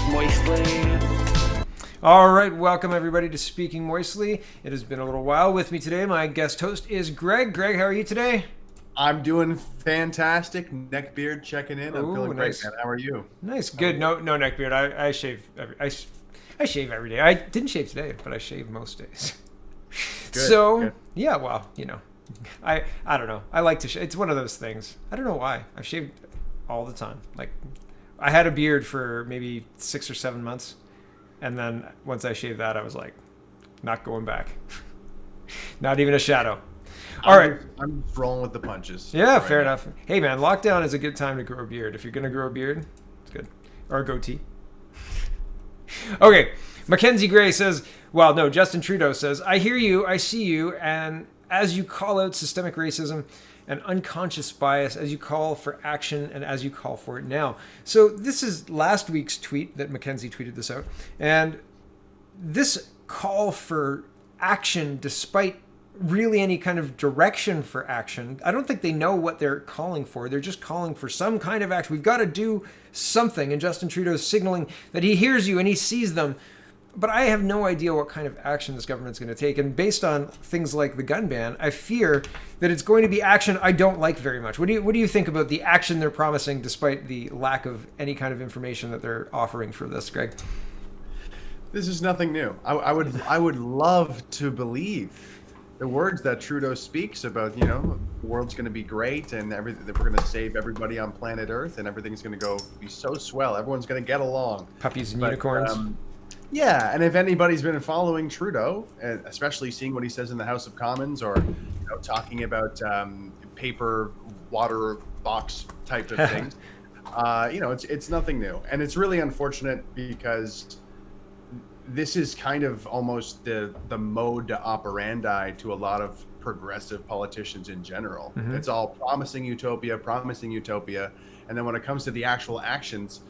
moistly. All right, welcome everybody to Speaking Moistly. It has been a little while. With me today, my guest host is Greg. Greg, how are you today? I'm doing fantastic. Neckbeard checking in. I'm feeling nice. great, man. How are you? Nice, good. No neckbeard. I shave. I shave every day. I didn't shave today, but I shave most days. Good. Yeah, well, you know, I don't know. I like to shave. It's one of those things. I don't know why. I've shaved all the time. Like, I had a beard for maybe 6 or 7 months. And then once I shaved that, I was like, not going back. Not even a shadow. All right. I'm just rolling with the punches. Yeah, right, fair enough. Hey, man, lockdown is a good time to grow a beard. If you're going to grow a beard, it's good. Or a goatee. Okay. Mackenzie Gray says, well, no, Justin Trudeau says, I hear you, I see you, and as you call out systemic racism and unconscious bias, as you call for action and as you call for it now. So this is last week's tweet that Mackenzie tweeted this out. And this call for action, despite really any kind of direction for action, I don't think they know what they're calling for. They're just calling for some kind of action. We've got to do something. And Justin Trudeau's signaling that he hears you and he sees them. But I have no idea what kind of action this government's going to take. And based on things like the gun ban, I fear that it's going to be action I don't like very much. What do you think about the action they're promising, despite the lack of any kind of information that they're offering for this, Greg? This is nothing new. I would love to believe the words that Trudeau speaks about, you know, the world's going to be great and everything, that we're going to save everybody on planet Earth and everything's going to be so swell. Everyone's going to get along. Puppies and unicorns. Yeah, and if anybody's been following Trudeau, especially seeing what he says in the House of Commons, or talking about paper water box type of things, it's nothing new, and it's really unfortunate because this is kind of almost the mode operandi to a lot of progressive politicians in general. Mm-hmm. It's all promising utopia, and then when it comes to the actual actions,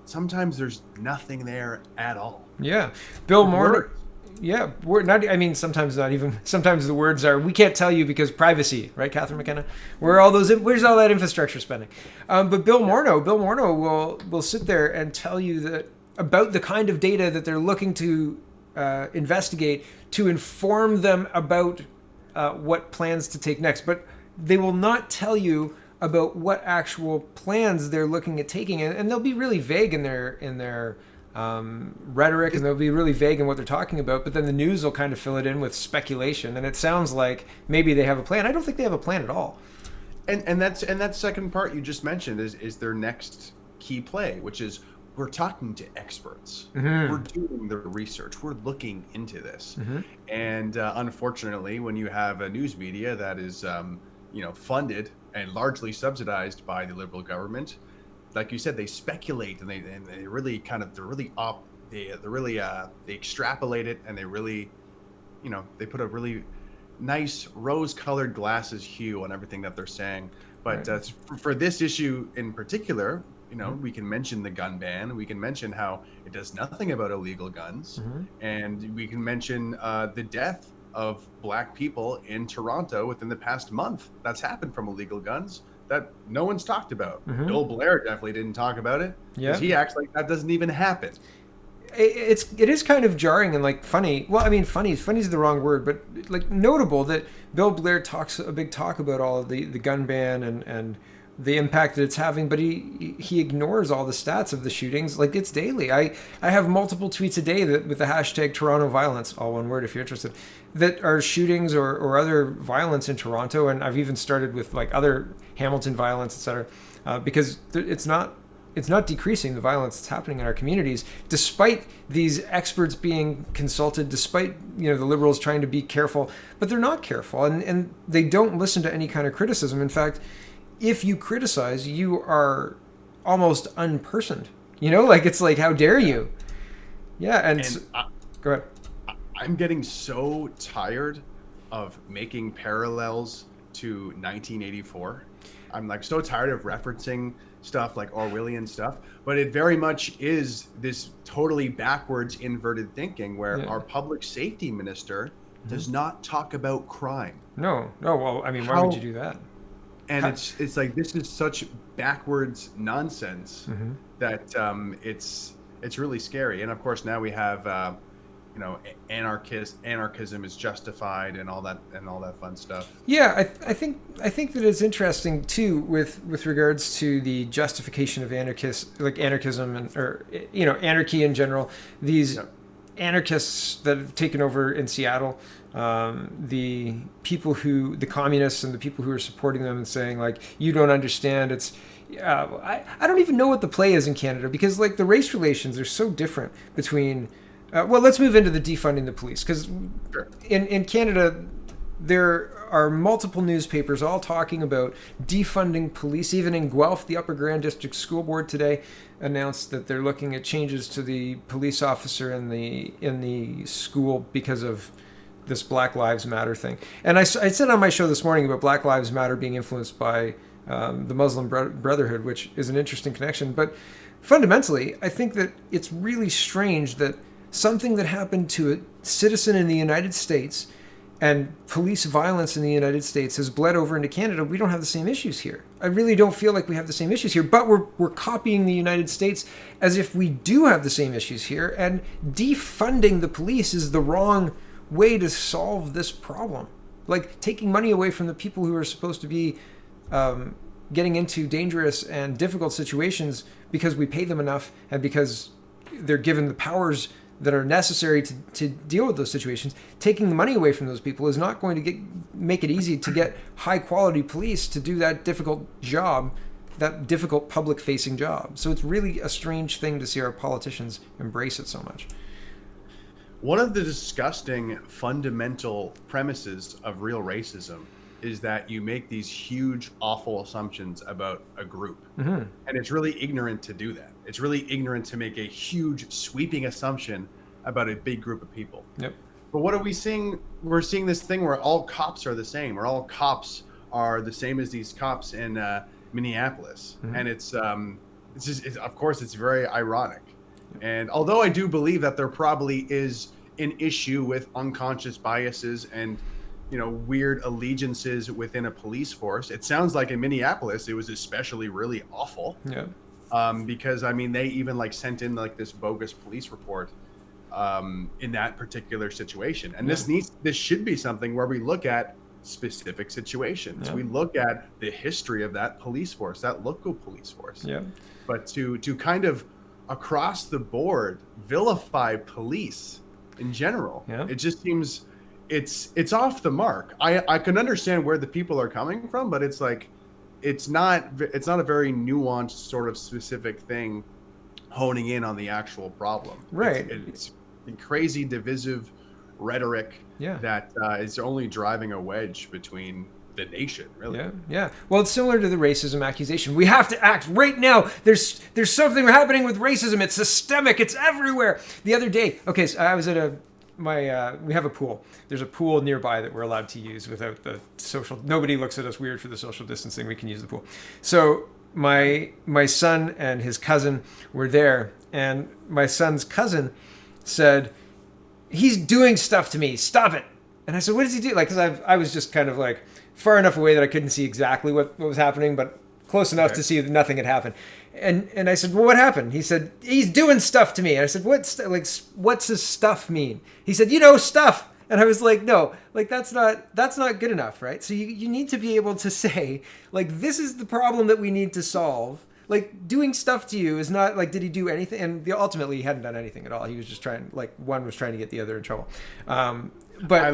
sometimes there's nothing there at all. Yeah. Bill Moore. Yeah. We're not, I mean, sometimes not even, sometimes the words are, we can't tell you because privacy, right, Catherine McKenna? Where's all that infrastructure spending? But Bill Morneau will sit there and tell you that about the kind of data that they're looking to investigate to inform them about what plans to take next. But they will not tell you about what actual plans they're looking at taking, and they'll be really vague in their rhetoric, and they'll be really vague in what they're talking about. But then the news will kind of fill it in with speculation, and it sounds like maybe they have a plan. I don't think they have a plan at all. And that second part you just mentioned is their next key play, which is we're talking to experts. Mm-hmm. We're doing the research. We're looking into this, mm-hmm. and unfortunately, when you have a news media that is funded and largely subsidized by the Liberal government, like you said, they speculate and they really extrapolate it, and they really, they put a really nice rose-colored glasses hue on everything that they're saying. But right. For this issue in particular, mm-hmm. we can mention the gun ban. We can mention how it does nothing about illegal guns, mm-hmm. and we can mention the death of Black people in Toronto within the past month. That's happened from illegal guns that no one's talked about. Mm-hmm. Bill Blair definitely didn't talk about it. Yeah, he acts like that doesn't even happen. It is kind of jarring and like funny. Well, I mean, funny is the wrong word, but like notable that Bill Blair talks a big talk about all of the gun ban and the impact that it's having, but he ignores all the stats of the shootings. Like, it's daily. I have multiple tweets a day that with the hashtag Toronto violence, all one word if you're interested, that are shootings or other violence in Toronto. And I've even started with like other Hamilton violence, etc., because it's not decreasing the violence that's happening in our communities, despite these experts being consulted, despite the Liberals trying to be careful, but they're not careful, and they don't listen to any kind of criticism. In fact, if you criticize, you are almost unpersoned. It's like, how dare you? Yeah, go ahead. I'm getting so tired of making parallels to 1984. I'm like so tired of referencing stuff like Orwellian stuff, but it very much is this totally backwards inverted thinking where our public safety minister does not talk about crime. No. Well, I mean, why would you do that? And it's like, this is such backwards nonsense that It's really scary. And of course, now we have, anarchism is justified and all that fun stuff. Yeah, I think that it's interesting too with regards to the justification of anarchism or anarchy in general. These anarchists that have taken over in Seattle, the communists and the people who are supporting them and saying like, you don't understand. It's I don't even know what the play is in Canada, because like the race relations are so different between. Well, let's move into the defunding the police, because in Canada there are multiple newspapers all talking about defunding police. Even in Guelph, the Upper Grand District School Board today announced that they're looking at changes to the police officer in the school because of this Black Lives Matter thing. And I said on my show this morning about Black Lives Matter being influenced by the Muslim Brotherhood, which is an interesting connection. But fundamentally, I think that it's really strange that something that happened to a citizen in the United States and police violence in the United States has bled over into Canada. We don't have the same issues here. I really don't feel like we have the same issues here, but we're copying the United States as if we do have the same issues here, and defunding the police is the wrong way to solve this problem. Like taking money away from the people who are supposed to be getting into dangerous and difficult situations because we pay them enough and because they're given the powers that are necessary to deal with those situations. Taking the money away from those people is not going to make it easy to get high quality police to do that difficult job, that difficult public facing job. So it's really a strange thing to see our politicians embrace it so much. One of the disgusting fundamental premises of real racism is that you make these huge, awful assumptions about a group. Mm-hmm. And it's really ignorant to do that. It's really ignorant to make a huge, sweeping assumption about a big group of people. Yep. But what are we seeing? We're seeing this thing where all cops are the same, or all cops are the same as these cops in Minneapolis. Mm-hmm. And it's just, of course, it's very ironic. And although I do believe that there probably is an issue with unconscious biases and weird allegiances within a police force, it sounds like in Minneapolis it was especially really awful. Yeah. Because they even sent in this bogus police report in that particular situation. And this should be something where we look at specific situations. Yeah. We look at the history of that police force, that local police force. Yeah. But to kind of across the board vilify police in general, it just seems it's off the mark. I can understand where the people are coming from, but it's not a very nuanced sort of specific thing honing in on the actual problem. Right. It's crazy divisive rhetoric that is only driving a wedge between the nation, really. Yeah. Well, it's similar to the racism accusation. We have to act right now. There's something happening with racism. It's systemic. It's everywhere. The other day, so I was at we have a pool. There's a pool nearby that we're allowed to use without the social. Nobody looks at us weird for the social distancing. We can use the pool. So my son and his cousin were there, and my son's cousin said, "He's doing stuff to me. Stop it." And I said, "What does he do?" Because I was just kind of far enough away that I couldn't see exactly what was happening, but close enough to see that nothing had happened. And I said, "Well, what happened?" He said, "He's doing stuff to me." And I said, what's his stuff mean? He said, stuff. And I was like, no, that's not good enough, right? So you need to be able to say, this is the problem that we need to solve. Doing stuff to you is not did he do anything? And ultimately he hadn't done anything at all. He was just trying, one was trying to get the other in trouble. But I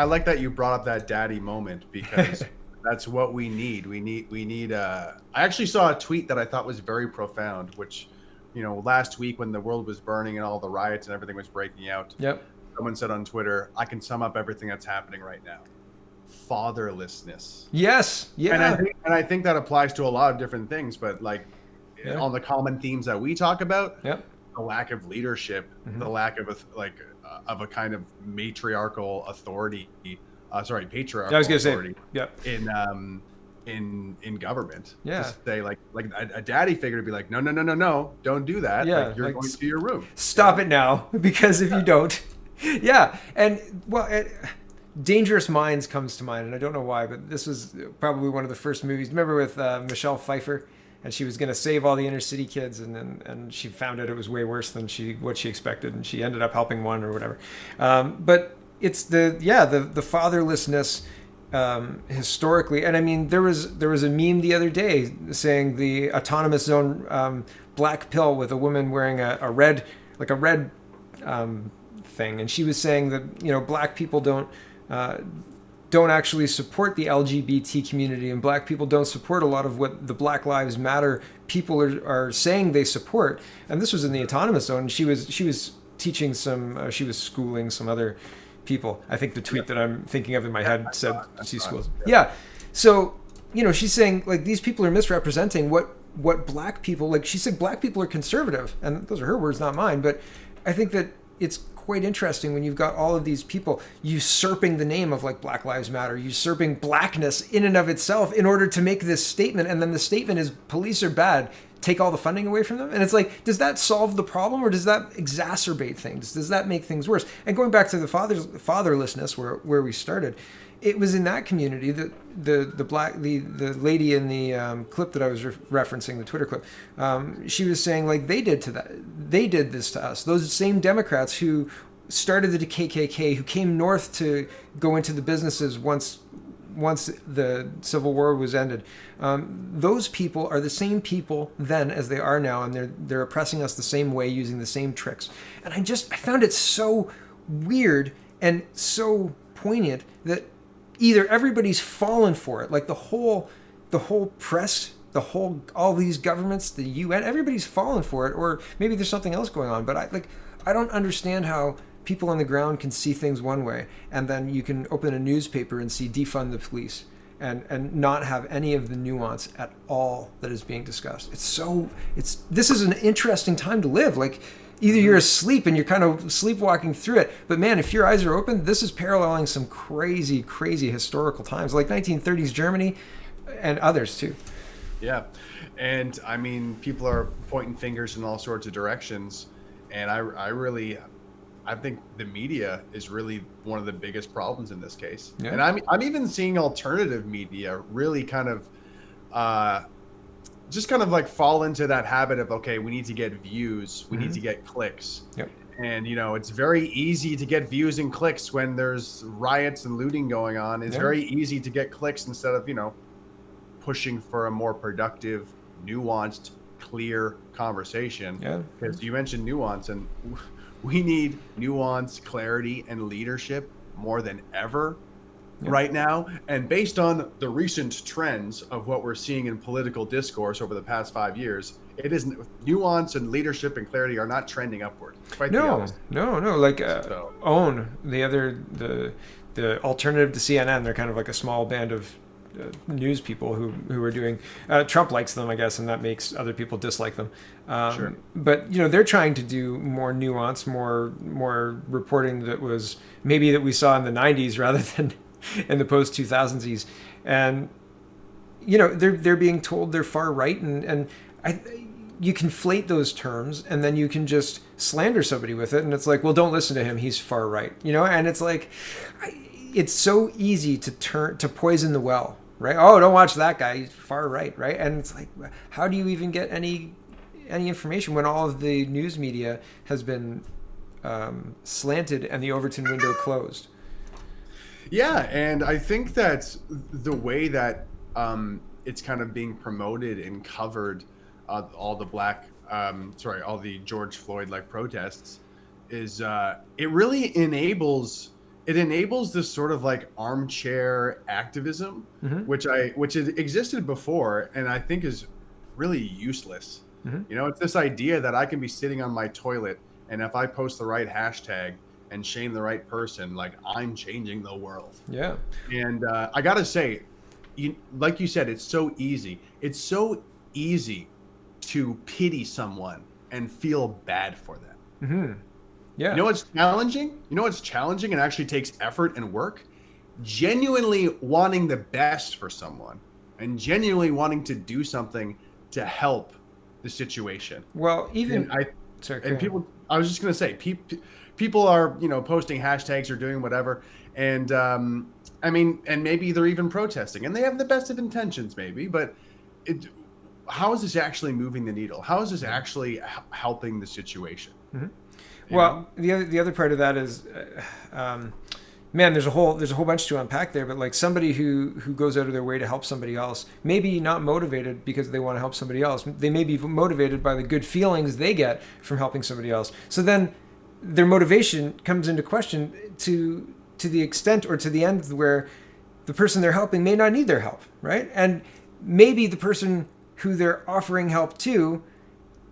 like that you brought up that daddy moment, because that's what we need. We need I actually saw a tweet that I thought was very profound, which, last week when the world was burning and all the riots and everything was breaking out. Yep. Someone said on Twitter, "I can sum up everything that's happening right now. Fatherlessness." Yes. Yeah. And I think that applies to a lot of different things, but on the common themes that we talk about, the lack of leadership, the lack of a kind of matriarchal authority. Patriarchal I was going to authority. In government. Yeah. To say a daddy figure to be no, don't do that. Yeah. You're going to your room. Stop it now, because if you don't. Yeah. And Dangerous Minds comes to mind, and I don't know why, but this was probably one of the first movies. Remember with Michelle Pfeiffer? and she was going to save all the inner city kids, and she found out it was way worse than what she expected, and she ended up helping one or whatever. But it's the fatherlessness historically, and I mean there was a meme the other day saying the autonomous zone black pill with a woman wearing a red thing, and she was saying that black people don't actually support the LGBT community, and black people don't support a lot of what the Black Lives Matter people are saying they support. And this was in the autonomous zone. And she was teaching she was schooling some other people. I think the tweet that I'm thinking of in my head said she schools. Yeah. So, she's saying like these people are misrepresenting what black people, like she said, black people are conservative, and those are her words, not mine. But I think that it's quite interesting when you've got all of these people usurping the name of like Black Lives Matter, usurping blackness in and of itself in order to make this statement. And then the statement is police are bad, take all the funding away from them. And it's like, does that solve the problem, or does that exacerbate things? Does that make things worse? And going back to the fatherlessness where we started, it was in that community that the lady in the clip that I was referencing, the Twitter clip, she was saying like they did this to us. Those same Democrats who started the KKK, who came north to go into the businesses once the Civil War was ended, those people are the same people then as they are now, and they're oppressing us the same way, using the same tricks. And I found it so weird and so poignant that either everybody's fallen for it, like the whole press, all these governments, the UN, everybody's fallen for it, or maybe there's something else going on. But I don't understand how people on the ground can see things one way, and then you can open a newspaper and see defund the police and not have any of the nuance at all that is being discussed. This is an interesting time to live. Like, either you're asleep and you're kind of sleepwalking through it, but man, if your eyes are open, this is paralleling some crazy, crazy historical times, like 1930s Germany and others too. Yeah. And I mean, people are pointing fingers in all sorts of directions. And I think the media is really one of the biggest problems in this case. Yeah. And I'm even seeing alternative media really kind of, just kind of like fall into that habit of, okay, we need to get views, we need to get clicks. Yep. And, it's very easy to get views and clicks when there's riots and looting going on. It's very easy to get clicks instead of, pushing for a more productive, nuanced, clear conversation. Yeah. Because you mentioned nuance, and we need nuance, clarity, and leadership more than ever. Right now. And based on the recent trends of what we're seeing in political discourse over the past 5 years, it is nuance and leadership and clarity are not trending upward. Quite the opposite. No. Like OWN, the alternative to CNN, they're kind of like a small band of news people who are doing. Trump likes them, I guess, and that makes other people dislike them. Sure. But they're trying to do more nuance, more reporting that we saw in the 90s rather than in the post 2000s, and they're being told they're far right, and you conflate those terms, and then you can just slander somebody with it, and it's like, well, don't listen to him, he's far right, and it's like, it's so easy to poison the well, right? Oh, don't watch that guy, he's far right, and it's like, how do you even get any information when all of the news media has been slanted and the Overton window closed? Yeah, and I think that the way that it's kind of being promoted and covered, all the George Floyd like protests, is it really enables this sort of like armchair activism, which had existed before, and I think is really useless. It's this idea that I can be sitting on my toilet, and if I post the right hashtag and shame the right person, like, I'm changing the world. Yeah. And I gotta say, like you said, it's so easy. It's so easy to pity someone and feel bad for them. Yeah. You know what's challenging? And actually takes effort and work? Genuinely wanting the best for someone and genuinely wanting to do something to help the situation. Well, even I was just gonna say, people are, posting hashtags or doing whatever. And and maybe they're even protesting, and they have the best of intentions maybe, but how is this actually moving the needle? How is this actually helping the situation? Well, the other part of that is, man, there's a whole bunch to unpack there. But like somebody who goes out of their way to help somebody else, maybe not motivated because they want to help somebody else. They may be motivated by the good feelings they get from helping somebody else. So then their motivation comes into question to the extent or to the end where the person they're helping may not need their help, right? And maybe the person who they're offering help to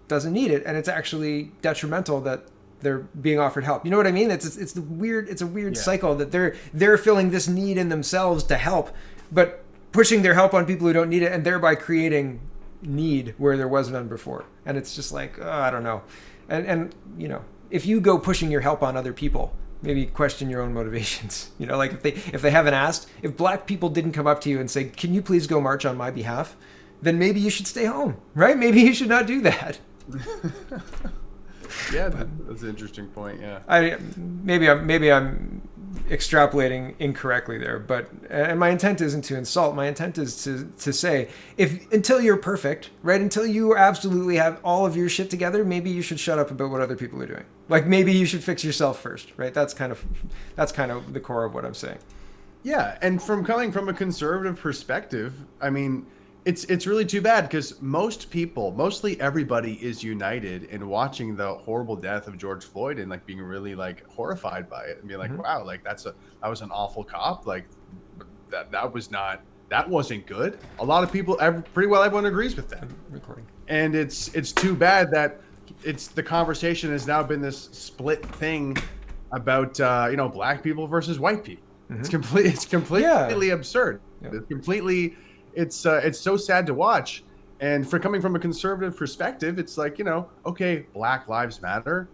doesn't need it, and it's actually detrimental that they're being offered help. You know what I mean? It's a weird cycle that they're filling this need in themselves to help, but pushing their help on people who don't need it, and thereby creating need where there was none before. And it's just like, I don't know. And you know, if you go pushing your help on other people, maybe question your own motivations. You know, like if they haven't asked, if black people didn't come up to you and say, "Can you please go march on my behalf?" then maybe you should stay home, right? Maybe you should not do that. Yeah, that's an interesting point. Yeah, Maybe I'm extrapolating incorrectly there, but and my intent isn't to insult. My intent is to say, until you're perfect, right? Until you absolutely have all of your shit together, maybe you should shut up about what other people are doing. Like maybe you should fix yourself first, right? That's kind of the core of what I'm saying. Yeah, and coming from a conservative perspective, I mean, it's really too bad because mostly everybody is united in watching the horrible death of George Floyd and like being really like horrified by it and being like, wow, like that was an awful cop. Like that wasn't good. A lot of people, pretty well everyone agrees with that. Recording. And it's too bad that the conversation has now been this split thing about black people versus white people. It's completely absurd. Yeah. It's so sad to watch. And coming from a conservative perspective, it's like, okay, Black Lives Matter.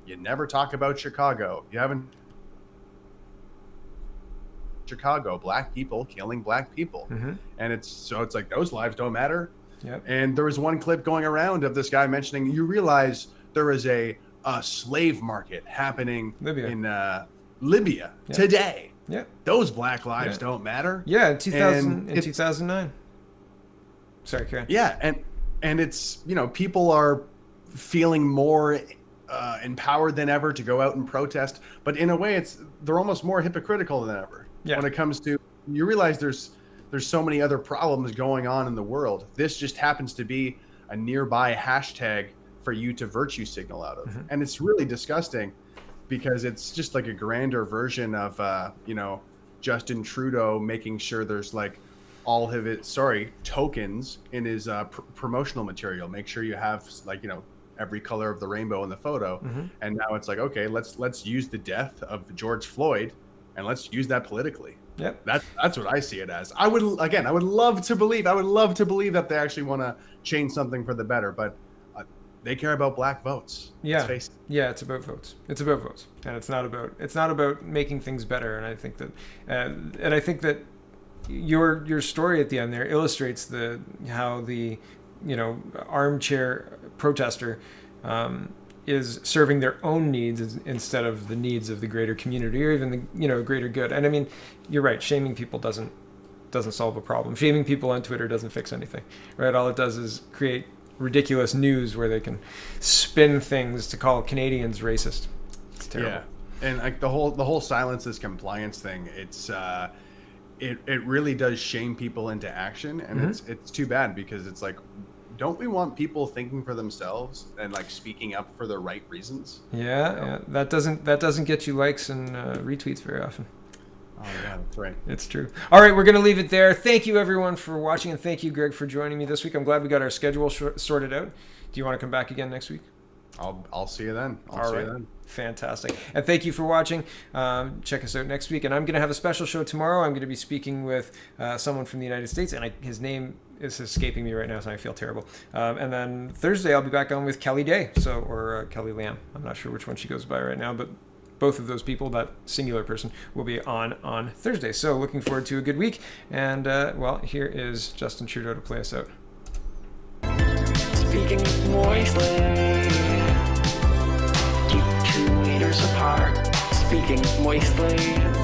You never talk about Chicago. You haven't Chicago, black people killing black people. And it's like those lives don't matter. Yep. And there was one clip going around of this guy mentioning, you realize there is a slave market happening in Libya today. Yeah, those black lives don't matter. Yeah, in 2009. Sorry, Karen. Yeah, and it's people are feeling more empowered than ever to go out and protest, but in a way, they're almost more hypocritical than ever. Yeah. When it comes to, you realize there's so many other problems going on in the world. This just happens to be a nearby hashtag for you to virtue signal out of, and it's really disgusting. Because it's just like a grander version of, Justin Trudeau making sure there's like all of it, tokens in his promotional material. Make sure you have like, every color of the rainbow in the photo. And now it's like, okay, let's use the death of George Floyd and let's use that politically. Yep. That's what I see it as. I would love to believe that they actually want to change something for the better, but they care about black votes. Yeah. Let's face it. Yeah, it's about votes. It's about votes, and it's not about making things better. And I think that, your story at the end there illustrates how the armchair protester is serving their own needs instead of the needs of the greater community or even the greater good. And I mean, you're right. Shaming people doesn't solve a problem. Shaming people on Twitter doesn't fix anything, right? All it does is create ridiculous news where they can spin things to call Canadians racist. It's terrible. Yeah, and like the whole silence is compliance thing. It's it really does shame people into action, and it's too bad because it's like, don't we want people thinking for themselves and like speaking up for the right reasons? Yeah, that doesn't get you likes and retweets very often. Oh, yeah, that's right. It's true. All right, we're going to leave it there. Thank you, everyone, for watching, and thank you, Greg, for joining me this week. I'm glad we got our schedule sorted out. Do you want to come back again next week? I'll see you then. All right. Fantastic. And thank you for watching. Check us out next week. And I'm going to have a special show tomorrow. I'm going to be speaking with someone from the United States, and his name is escaping me right now, so I feel terrible. And then Thursday, I'll be back on with Kelly Day, or Kelly Lamb. I'm not sure which one she goes by right now, but both of those people, that singular person, will be on Thursday. So looking forward to a good week. And, here is Justin Trudeau to play us out. Speaking moistly, keep 2 meters apart. Speaking moistly.